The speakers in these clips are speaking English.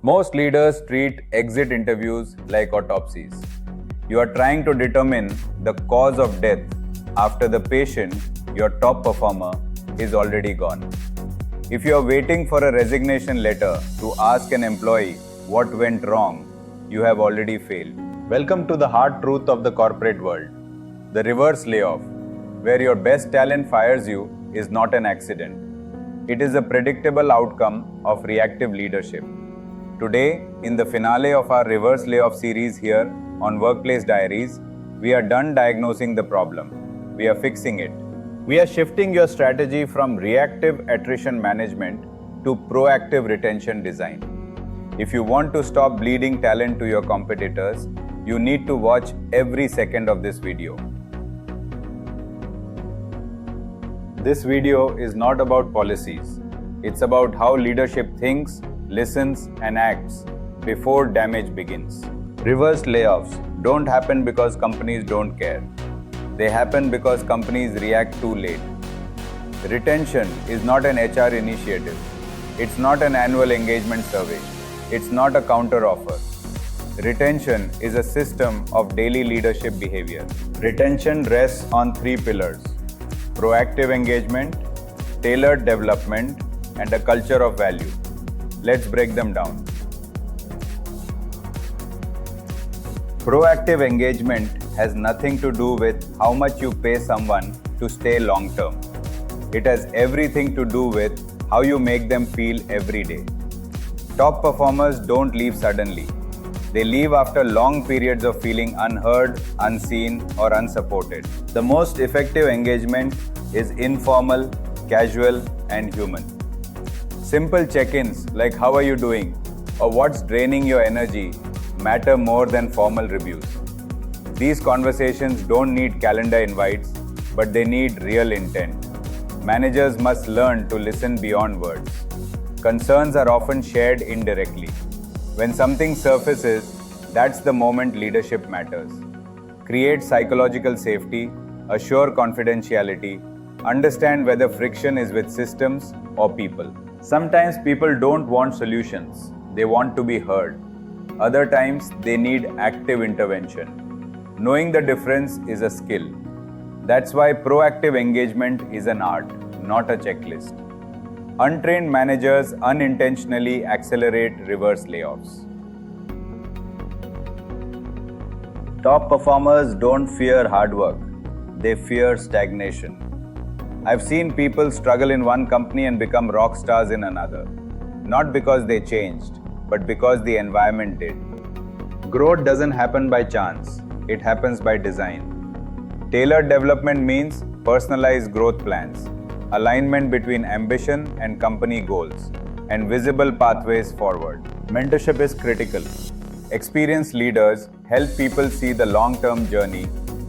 Most leaders treat exit interviews like autopsies. You are trying to determine the cause of death after the patient, your top performer, is already gone. If you are waiting for a resignation letter to ask an employee what went wrong, you have already failed. Welcome to the hard truth of the corporate world. The reverse layoff, where your best talent fires you, is not an accident. It is a predictable outcome of reactive leadership. Today, in the finale of our reverse layoff series here on Workplace Diaries, we are done diagnosing the problem. We are fixing it. We are shifting your strategy from reactive attrition management to proactive retention design. If you want to stop bleeding talent to your competitors, you need to watch every second of this video. This video is not about policies. It's about how leadership thinks, listens, and acts before damage begins. Reverse layoffs don't happen because companies don't care. They happen because companies react too late. Retention is not an HR initiative. It's not an annual engagement survey. It's not a counter offer. Retention is a system of daily leadership behavior. Retention rests on three pillars: proactive engagement, tailored development, and a culture of value. Let's break them down. Proactive engagement has nothing to do with how much you pay someone to stay long term. It has everything to do with how you make them feel every day. Top performers don't leave suddenly. They leave after long periods of feeling unheard, unseen, or unsupported. The most effective engagement is informal, casual, and human. Simple check-ins like "How are you doing?" or "What's draining your energy?" matter more than formal reviews. These conversations don't need calendar invites, but they need real intent. Managers must learn to listen beyond words. Concerns are often shared indirectly. When something surfaces, that's the moment leadership matters. Create psychological safety, assure confidentiality, understand whether friction is with systems or people. Sometimes people don't want solutions, they want to be heard. Other times, they need active intervention. Knowing the difference is a skill. That's why proactive engagement is an art, not a checklist. Untrained managers unintentionally accelerate reverse layoffs. Top performers don't fear hard work, they fear stagnation. I've seen people struggle in one company and become rock stars in another. Not because they changed, but because the environment did. Growth doesn't happen by chance, it happens by design. Tailored development means personalized growth plans, alignment between ambition and company goals, and visible pathways forward. Mentorship is critical. Experienced leaders help people see the long-term journey,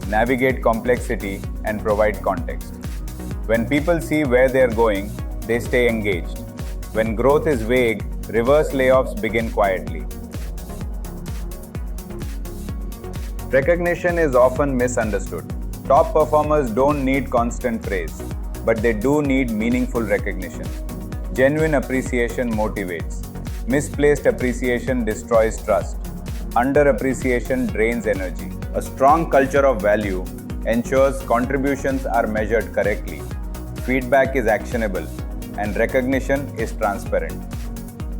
navigate complexity, and provide context. When people see where they're going, they stay engaged. When growth is vague, reverse layoffs begin quietly. Recognition is often misunderstood. Top performers don't need constant praise, but they do need meaningful recognition. Genuine appreciation motivates. Misplaced appreciation destroys trust. Underappreciation drains energy. A strong culture of value ensures contributions are measured correctly, feedback is actionable, and recognition is transparent.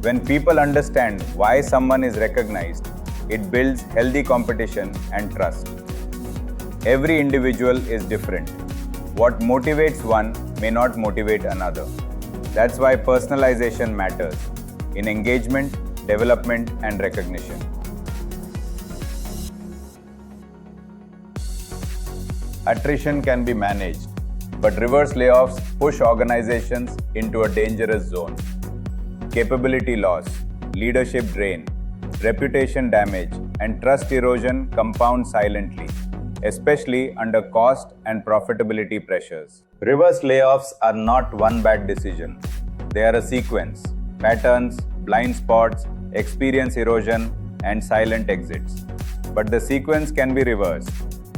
When people understand why someone is recognized, it builds healthy competition and trust. Every individual is different. What motivates one may not motivate another. That's why personalization matters in engagement, development, and recognition. Attrition can be managed, but reverse layoffs push organizations into a dangerous zone. Capability loss, leadership drain, reputation damage, and trust erosion compound silently, especially under cost and profitability pressures. Reverse layoffs are not one bad decision. They are a sequence: patterns, blind spots, experience erosion, and silent exits. But the sequence can be reversed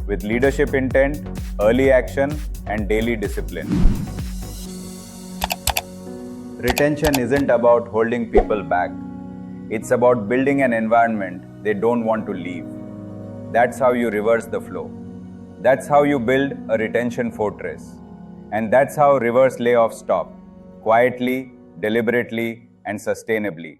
with leadership intent, early action, and daily discipline. Retention isn't about holding people back. It's about building an environment they don't want to leave. That's how you reverse the flow. That's how you build a retention fortress. And that's how reverse layoffs stop quietly, deliberately, and sustainably.